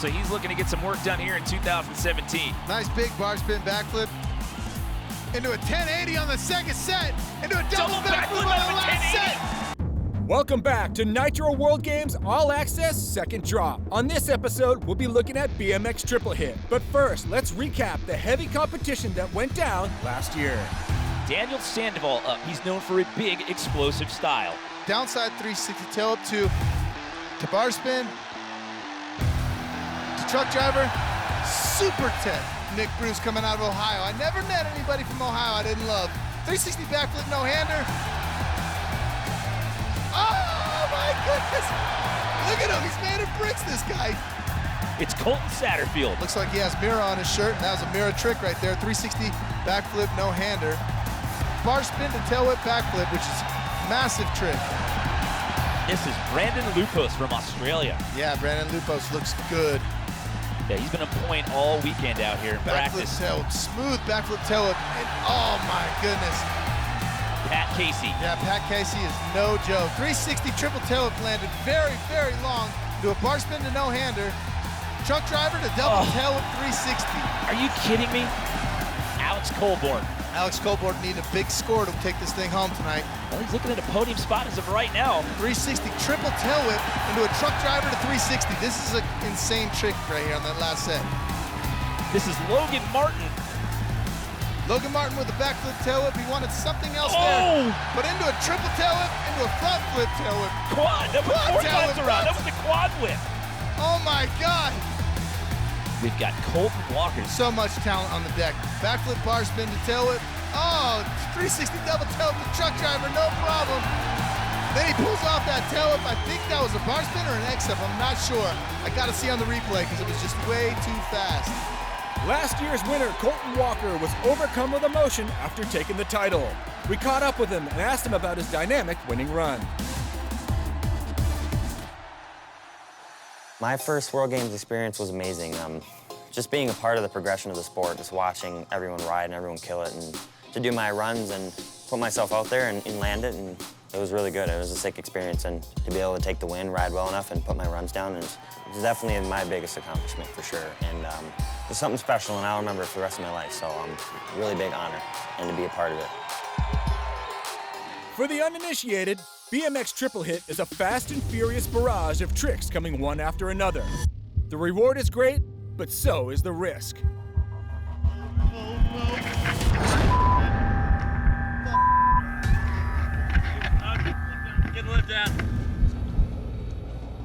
so he's looking to get some work done here in 2017. Nice big bar spin backflip. Into a 1080 on the second set. Into a double backflip on the last set. Welcome back to Nitro World Games All Access Second Drop. On this episode, we'll be looking at BMX Triple Hit. But first, let's recap the heavy competition that went down last year. Daniel Sandoval up. He's known for a big, explosive style. Downside 360 tail up to bar spin, to truck driver, super tech. Nick Bruce coming out of Ohio. I never met anybody from Ohio I didn't love. 360 backflip no-hander. Oh my goodness! Look at him, he's made of bricks, this guy. It's Colton Satterfield. Looks like he has Mira on his shirt, and that was a Mira trick right there. 360 backflip no-hander. Bar spin to tail whip backflip, which is massive trick. This is Brandon Lupos from Australia. Yeah, Brandon Lupos looks good. Yeah, he's been on point all weekend out here in practice. Tail, smooth backflip tail whip, and oh my goodness. Pat Casey. Yeah, Pat Casey is no joke. 360 triple tail whip landed very, very long. Do a bar spin to no-hander. Truck driver to double tail whip 360. Are you kidding me? Alex Colborn. Alex Colborn needing a big score to take this thing home tonight. Well, he's looking at a podium spot as of right now. 360 triple tail whip into a truck driver to 360. This is an insane trick right here on that last set. This is Logan Martin. Logan Martin with a backflip tail whip. He wanted something else there. But into a triple tail whip, into a front flip tail whip. Quad. That was four times around. That was the quad whip. Oh my God. We've got Colten Walker. So much talent on the deck. Backflip bar spin to tail whip. Oh, 360 double tail whip to truck driver, no problem. Then he pulls off that tail whip. I think that was a bar spin or an X-up, I'm not sure. I gotta see on the replay because it was just way too fast. Last year's winner, Colten Walker, was overcome with emotion after taking the title. We caught up with him and asked him about his dynamic winning run. My first World Games experience was amazing. Just being a part of the progression of the sport, just watching everyone ride and everyone kill it, and to do my runs and put myself out there and land it, and it was really good. It was a sick experience, and to be able to take the win, ride well enough, and put my runs down, it's definitely my biggest accomplishment for sure. And it's something special, and I'll remember it for the rest of my life, so a really big honor, and to be a part of it. For the uninitiated, BMX Triple Hit is a fast and furious barrage of tricks coming one after another. The reward is great, but so is the risk.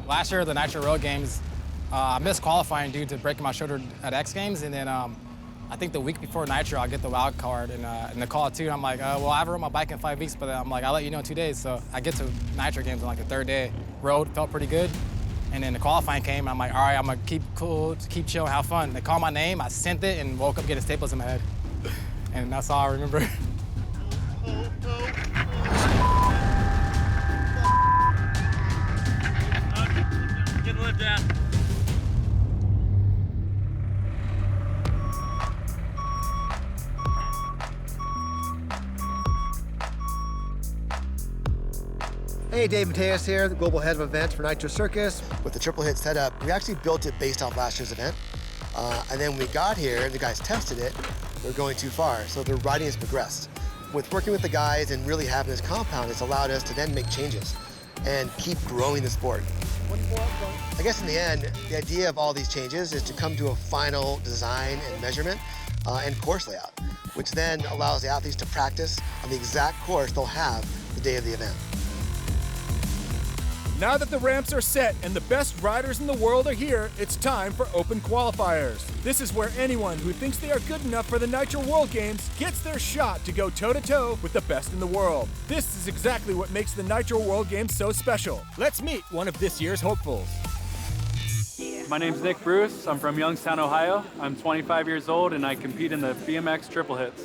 Last year at the Nitro Road Games, I missed qualifying due to breaking my shoulder at X Games, and then I think the week before Nitro, I get the wild card in the call too. I'm like, well, I haven't rode my bike in 5 weeks, but I'm like, I'll let you know in 2 days. So I get to Nitro Games on like the third day. Rode, felt pretty good. And then the qualifying came, I'm like, all right, I'm gonna keep cool, keep chill, have fun. They called my name, I sent it, and woke up getting staples in my head. And that's all I remember. Get the lip down. Hey, Dave Mateus here, the global head of events for Nitro Circus. With the triple hit setup, we actually built it based off last year's event. And then when we got here and the guys tested it, they're going too far, so their riding has progressed. With working with the guys and really having this compound, it's allowed us to then make changes and keep growing the sport. I guess in the end, the idea of all these changes is to come to a final design and measurement and course layout, which then allows the athletes to practice on the exact course they'll have the day of the event. Now that the ramps are set and the best riders in the world are here, it's time for open qualifiers. This is where anyone who thinks they are good enough for the Nitro World Games gets their shot to go toe-to-toe with the best in the world. This is exactly what makes the Nitro World Games so special. Let's meet one of this year's hopefuls. My name's Nick Bruce. I'm from Youngstown, Ohio. I'm 25 years old and I compete in the BMX triple hits.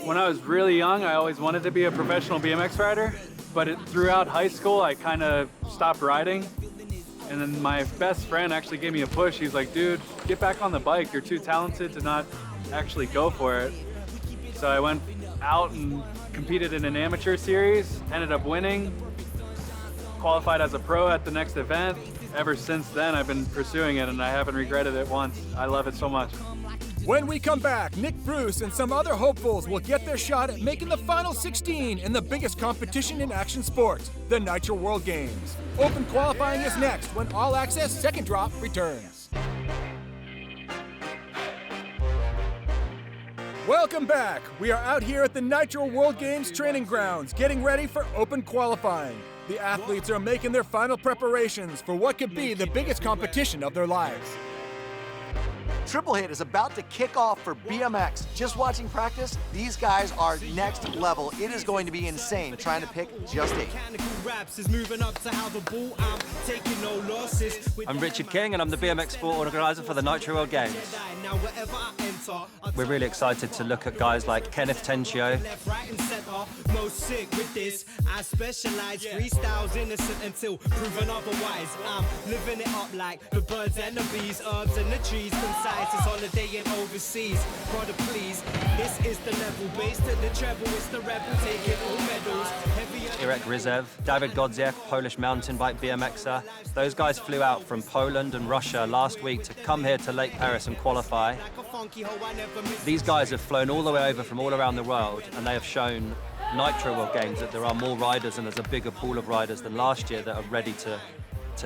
When I was really young, I always wanted to be a professional BMX rider, but throughout high school, I kind of stopped riding. And then my best friend actually gave me a push. He's like, dude, get back on the bike. You're too talented to not actually go for it. So I went out and competed in an amateur series, ended up winning, qualified as a pro at the next event, ever since then, I've been pursuing it, and I haven't regretted it once. I love it so much. When we come back, Nick Bruce and some other hopefuls will get their shot at making the final 16 in the biggest competition in action sports, the Nitro World Games. Open qualifying is next when All Access Second Drop returns. Welcome back. We are out here at the Nitro World Games training grounds, getting ready for open qualifying. The athletes are making their final preparations for what could be the biggest competition of their lives. Triple Hit is about to kick off for BMX. Just watching practice, these guys are next level. It is going to be insane trying to pick just 8. I'm Richard King and I'm the BMX sport organizer for the Nitro World Games. We're really excited to look at guys like Kenneth Tencio, I specialize freestyles innocent until proven otherwise. I'm living it up like the birds and the bees, herbs and the trees. Concise is holiday and overseas. Brother, please, this is the level. Base to the treble, it's the rebel taking all medals. Irek Rizev, David Godziev, Polish mountain bike BMXer. Those guys flew out from Poland and Russia last week to come here to Lake Paris and qualify. These guys have flown all the way over from all around the world, and they have shown Nitro World Games that there are more riders and there's a bigger pool of riders than last year that are ready to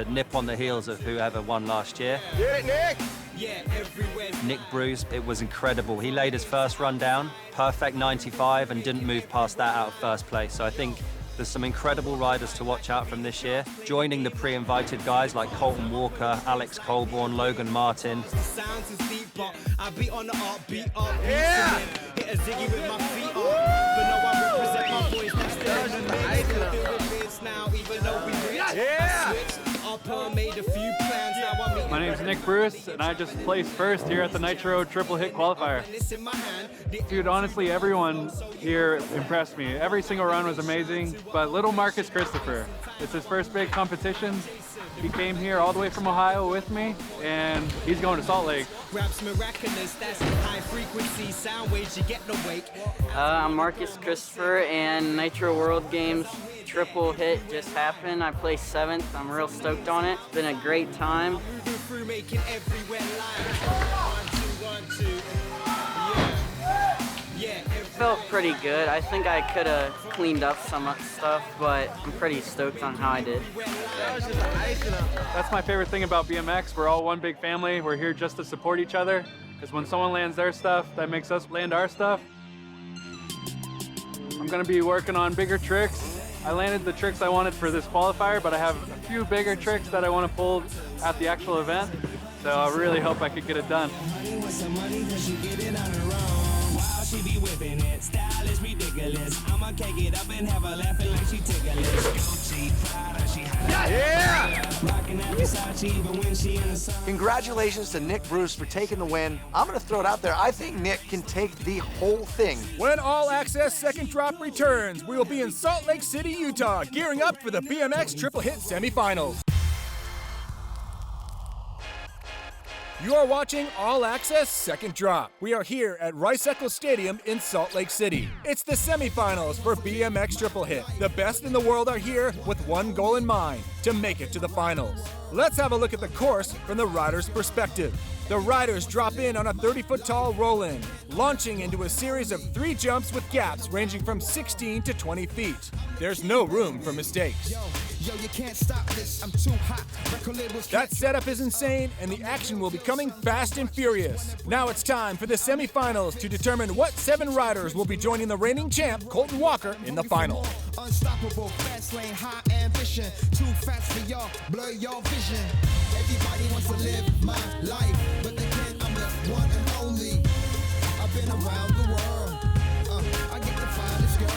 nip on the heels of whoever won last year. Get it, Nick! Nick Bruce, it was incredible. He laid his first run down, perfect 95, and didn't move past that out of first place. So I think there's some incredible riders to watch out from this year. Joining the pre-invited guys like Colten Walker, Alex Colborn, Logan Martin. Yeah! Yeah! My name's Nick Bruce, and I just placed first here at the Nitro Triple Hit Qualifier. Dude, honestly, everyone here impressed me. Every single run was amazing, but little Marcus Christopher, it's his first big competition. He came here all the way from Ohio with me, and he's going to Salt Lake. I'm Marcus Christopher, and Nitro World Games Triple Hit just happened. I placed 7th. I'm real stoked on it. It's been a great time. Felt pretty good. I think I could have cleaned up some stuff, but I'm pretty stoked on how I did. That's my favorite thing about BMX. We're all one big family. We're here just to support each other, because when someone lands their stuff, that makes us land our stuff. I'm gonna be working on bigger tricks. I landed the tricks I wanted for this qualifier, but I have a few bigger tricks that I want to pull at the actual event. So I really hope I could get it done. She be whipping it, style is ridiculous. I'ma cake it up and have her laughing like she ticklish. Gucci, Prada, she Yeah! rocking that Versace even when she in the sun. Congratulations to Nick Bruce for taking the win. I'm going to throw it out there. I think Nick can take the whole thing. When All Access Second Drop returns, we will be in Salt Lake City, Utah, gearing up for the BMX Triple Hit semifinals. You are watching All Access Second Drop. We are here at Rice-Eccles Stadium in Salt Lake City. It's the semifinals for BMX Triple Hit. The best in the world are here with one goal in mind, to make it to the finals. Let's have a look at the course from the rider's perspective. The riders drop in on a 30-foot tall roll-in, launching into a series of 3 jumps with gaps ranging from 16 to 20 feet. There's no room for mistakes. Yo, you can't stop this, I'm too hot. That setup is insane, and the action will be coming fast and furious. Now it's time for the semifinals to determine what 7 riders will be joining the reigning champ, Colten Walker, in the final. Unstoppable, fast lane, high ambition. Too fast for y'all, blur your vision. Everybody wants to live my life, but they can't, I'm the one and only. I've been around the world, I get the finest girl.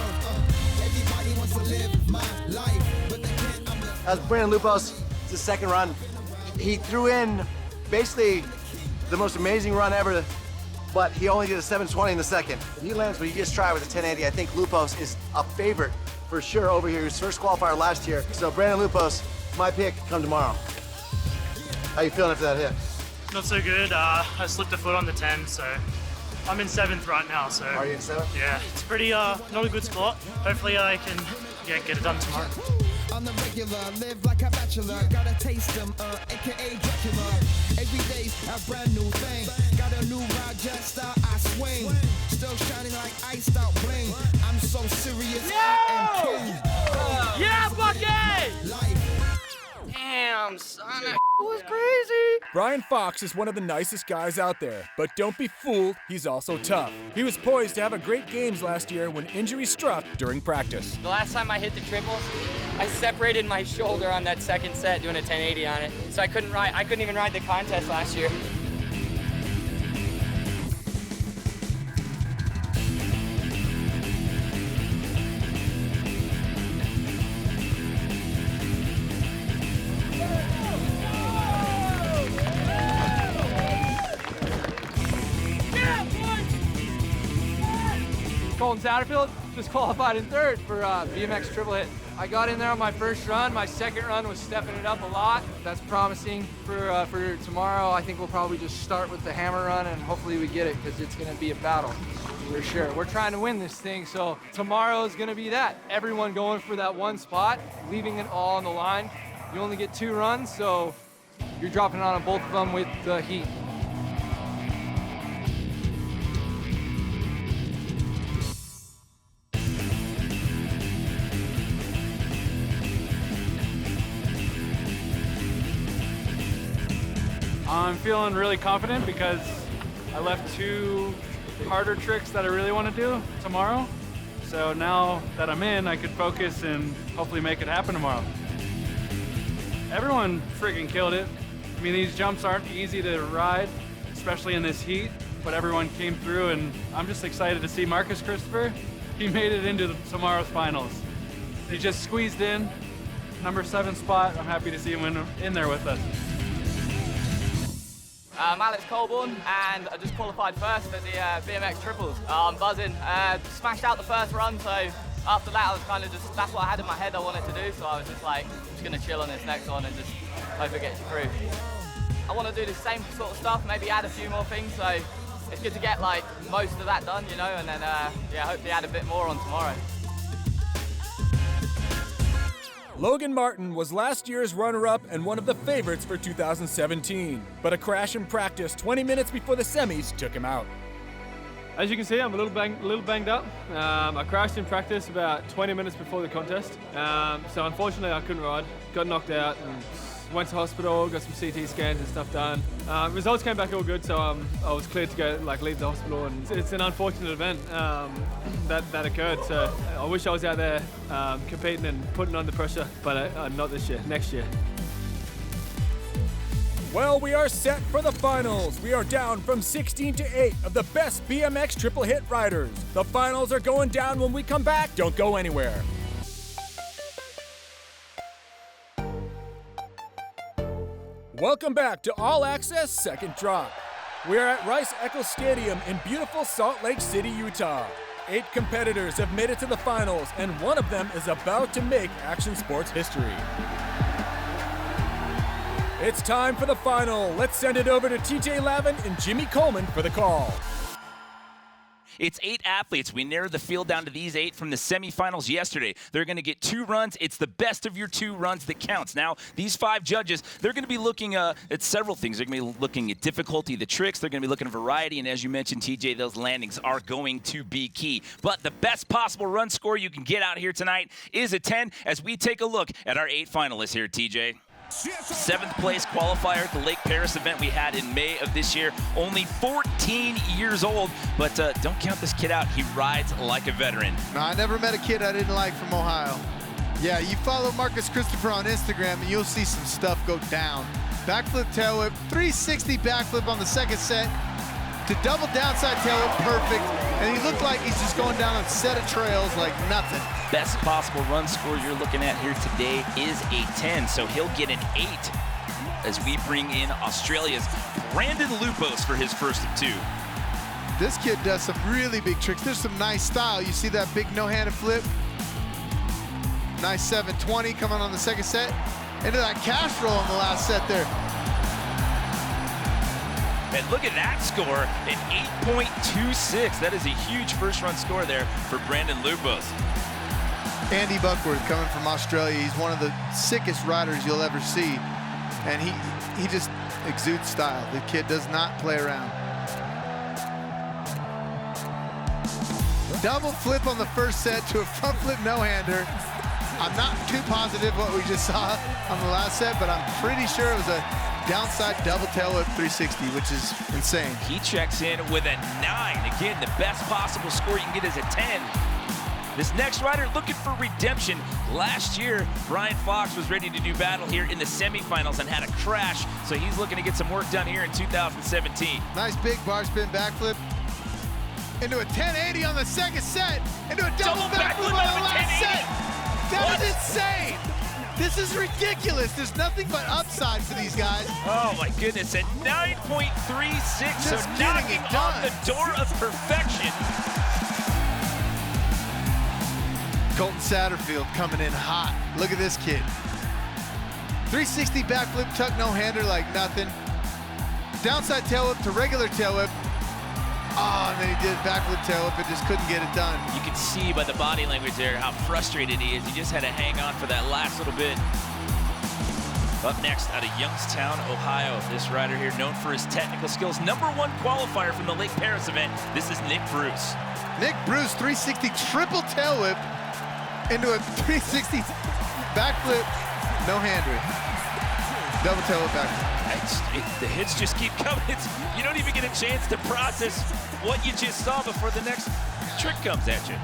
Everybody wants to live my life, but they can't, I'm the... As Brandon Lupos, it's his second run. He threw in basically the most amazing run ever, but he only did a 720 in the second. If he lands what he just tried with a 1080, I think Lupos is a favorite for sure over here. His first qualifier last year. So Brandon Lupos, my pick, come tomorrow. How you feeling after that hit? Not so good. I slipped a foot on the 10, so I'm in 7th right now. So are you in 7th? Yeah, it's pretty not a good spot. Hopefully I can get it done tomorrow. on the regular, live like a bachelor. Gotta taste them, aka Dracula. Every day's a brand new thing. Got a new ride, just I swing. Still shining like iced out bling. I'm so serious, I am king. Yeah, Bucky! Life. Damn, son, that was crazy. Brian Fox is one of the nicest guys out there, but don't be fooled, he's also tough. He was poised to have a great games last year when injury struck during practice. The last time I hit the triples, I separated my shoulder on that second set doing a 1080 on it. So I couldn't even ride the contest last year. Colten Satterfield just qualified in third for BMX triple hit. I got in there on my first run. My second run was stepping it up a lot. That's promising for tomorrow. I think we'll probably just start with the hammer run and hopefully we get it because it's going to be a battle for sure. We're trying to win this thing, so tomorrow is going to be that. Everyone going for that one spot, leaving it all on the line. You only get 2 runs, so you're dropping it on both of them with the heat. I'm feeling really confident because I left 2 harder tricks that I really want to do tomorrow. So now that I'm in, I could focus and hopefully make it happen tomorrow. Everyone freaking killed it. I mean, these jumps aren't easy to ride, especially in this heat, but everyone came through and I'm just excited to see Marcus Christopher. He made it into tomorrow's finals. He just squeezed in, number 7 spot. I'm happy to see him in there with us. I'm Alex Colborn, and I just qualified first at the BMX triples. I'm buzzing. Smashed out the first run, so after that I was kind of just, that's what I had in my head I wanted to do, so I was just like, I'm just going to chill on this next one and just hope it gets you through. I want to do the same sort of stuff, maybe add a few more things, so it's good to get like most of that done, you know, and then yeah, hopefully add a bit more on tomorrow. Logan Martin was last year's runner-up and one of the favorites for 2017. But a crash in practice 20 minutes before the semis took him out. As you can see, I'm a little banged up. I crashed in practice about 20 minutes before the contest. So unfortunately I couldn't ride, got knocked out and went to hospital, got some CT scans and stuff done. Results came back all good, so I was cleared to go leave the hospital, and it's an unfortunate event that occurred. So I wish I was out there competing and putting on the pressure, but not this year, next year. Well, we are set for the finals. We are down from 16 to 8 of the best BMX triple hit riders. The finals are going down when we come back. Don't go anywhere. Welcome back to All Access Second Drop. We are at Rice-Eccles Stadium in beautiful Salt Lake City, Utah. 8 competitors have made it to the finals, and one of them is about to make action sports history. It's time for the final. Let's send it over to TJ Lavin and Jimmy Coleman for the call. It's 8 athletes. We narrowed the field down to these 8 from the semifinals yesterday. They're going to get 2 runs. It's the best of your 2 runs that counts. Now, these 5 judges, they're going to be looking at several things. They're going to be looking at difficulty, the tricks. They're going to be looking at variety. And as you mentioned, TJ, those landings are going to be key. But the best possible run score you can get out here tonight is a 10 as we take a look at our 8 finalists here, TJ. 7th place qualifier at the Lake Paris event we had in May of this year. Only 14 years old, but don't count this kid out. He rides like a veteran. No, I never met a kid I didn't like from Ohio. Yeah, you follow Marcus Christopher on Instagram and you'll see some stuff go down. Backflip tail whip, 360 backflip on the second set to double downside tail whip, perfect. And he looked like he's just going down a set of trails like nothing. Best possible run score you're looking at here today is a 10, so he'll get an 8 as we bring in Australia's Brandon Lupos for his first of 2. This kid does some really big tricks. There's some nice style. You see that big no-handed flip? Nice 720 coming on the second set. Into that cash roll in the last set there. And look at that score, an 8.26. That is a huge first run score there for Brandon Lupos. Andy Buckworth coming from Australia. He's one of the sickest riders you'll ever see. And he just exudes style. The kid does not play around. Double flip on the first set to a front flip no-hander. I'm not too positive what we just saw on the last set, but I'm pretty sure it was a downside double tail whip 360, which is insane. He checks in with a 9. Again, the best possible score you can get is a 10. This next rider looking for redemption. Last year, Brian Fox was ready to do battle here in the semifinals and had a crash, so he's looking to get some work done here in 2017. Nice big bar spin backflip into a 1080 on the second set, into a double backflip on the last set. That is insane. This is ridiculous. There's nothing but upside for these guys. Oh my goodness, at 9.36, so knocking on the door of perfection. Colton Satterfield coming in hot. Look at this kid. 360 backflip tuck no-hander like nothing. Downside tail whip to regular tail whip. Oh, and then he did backflip tail whip and just couldn't get it done. You can see by the body language there how frustrated he is. He just had to hang on for that last little bit. Up next, out of Youngstown, Ohio, this rider here known for his technical skills. #1 qualifier from the Lake Paris event. This is Nick Bruce. Nick Bruce, 360 triple tail whip into a 360 backflip no-hander. Double tail whip backflip. The hits just keep coming. You don't even get a chance to process what you just saw before the next trick comes at you.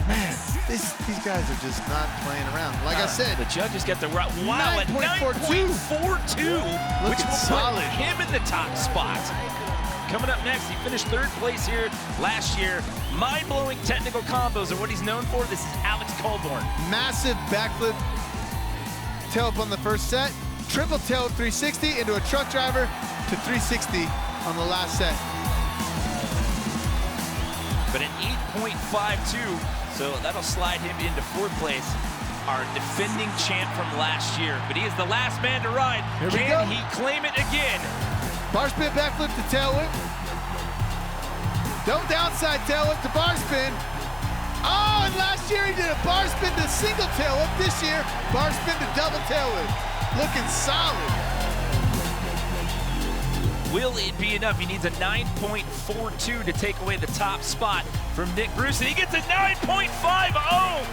Man, these guys are just not playing around. Like I said, the judges got the right. Wow, at 9.42, which will solid. put him in the top spot. Coming up next, he finished 3rd place here last year. Mind-blowing technical combos are what he's known for. This is Alex Colborn. Massive backflip tail whip on the first set. Triple tail whip 360 into a truck driver to 360 on the last set. But an 8.52, so that'll slide him into 4th place. Our defending champ from last year. But he is the last man to ride. Can he claim it again? Bar spin backflip to tail whip. Don't downside tail whip to bar spin. Oh, and last year he did a bar spin to single tail whip. This year, bar spin to double tail whip. Looking solid. Will it be enough? He needs a 9.42 to take away the top spot from Nick Bruce, and he gets a 9.50.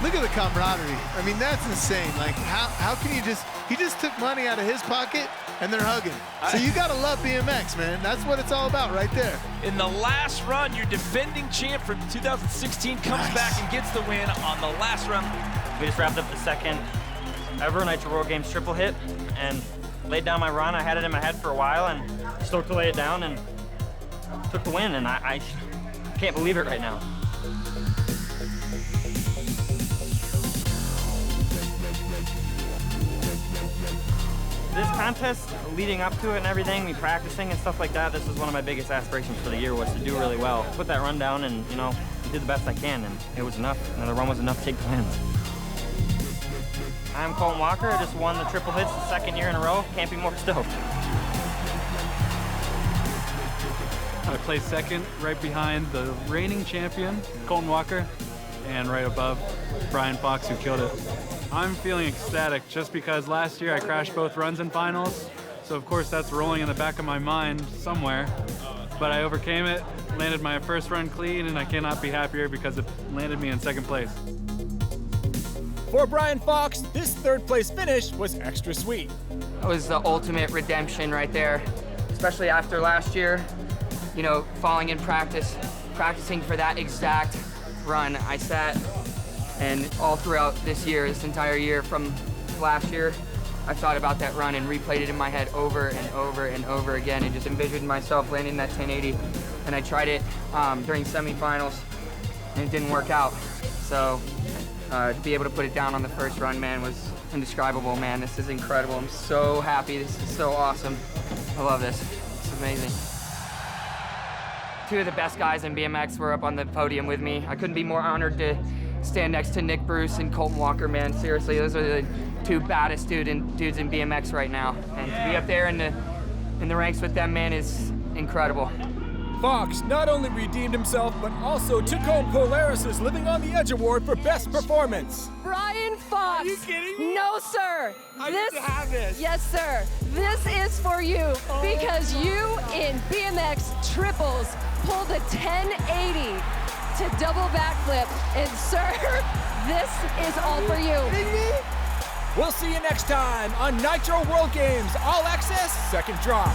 Look at the camaraderie. I mean, that's insane. Like, how can you he just took money out of his pocket and they're hugging. So you gotta love BMX, man. That's what it's all about right there. In the last run, your defending champ from 2016 comes back and gets the win on the last run. We just wrapped up the second ever Nitro World Games triple hit and laid down my run. I had it in my head for a while and stoked to lay it down and took the win, and I can't believe it right now. This contest, leading up to it and everything, me practicing and stuff like that, this was one of my biggest aspirations for the year, was to do really well. Put that run down and, you know, do the best I can, and it was enough. And the run was enough to take the wins. I'm Colten Walker. I just won the triple hits the 2nd year in a row. Can't be more stoked. I placed 2nd, right behind the reigning champion, Colten Walker, and right above Brian Fox, who killed it. I'm feeling ecstatic just because last year I crashed both runs in finals, so of course that's rolling in the back of my mind somewhere. But I overcame it, landed my first run clean, and I cannot be happier because it landed me in 2nd place. For Brian Fox, this 3rd place finish was extra sweet. That was the ultimate redemption right there, especially after last year, you know, falling in practicing for that exact run. I sat, and all throughout this year, this entire year from last year, I thought about that run and replayed it in my head over and over and over again, and just envisioned myself landing that 1080. And I tried it during semifinals, and it didn't work out. So to be able to put it down on the first run, man, was indescribable, man. This is incredible. I'm so happy. This is so awesome. I love this. It's amazing. 2 of the best guys in BMX were up on the podium with me. I couldn't be more honored to stand next to Nick Bruce and Colten Walker, man. Seriously, those are the 2 baddest dudes in BMX right now. And to be up there and to in the ranks with them, man, is incredible. Fox not only redeemed himself, but also took home Polaris's Living on the Edge award for best performance. Brian Fox. Are you kidding me? No, sir. I need to have this. Yes, sir. This is for you because you in BMX triples pulled a 1080 to double backflip, and sir, this is all for you. We'll see you next time on Nitro World Games All Access Second Drop.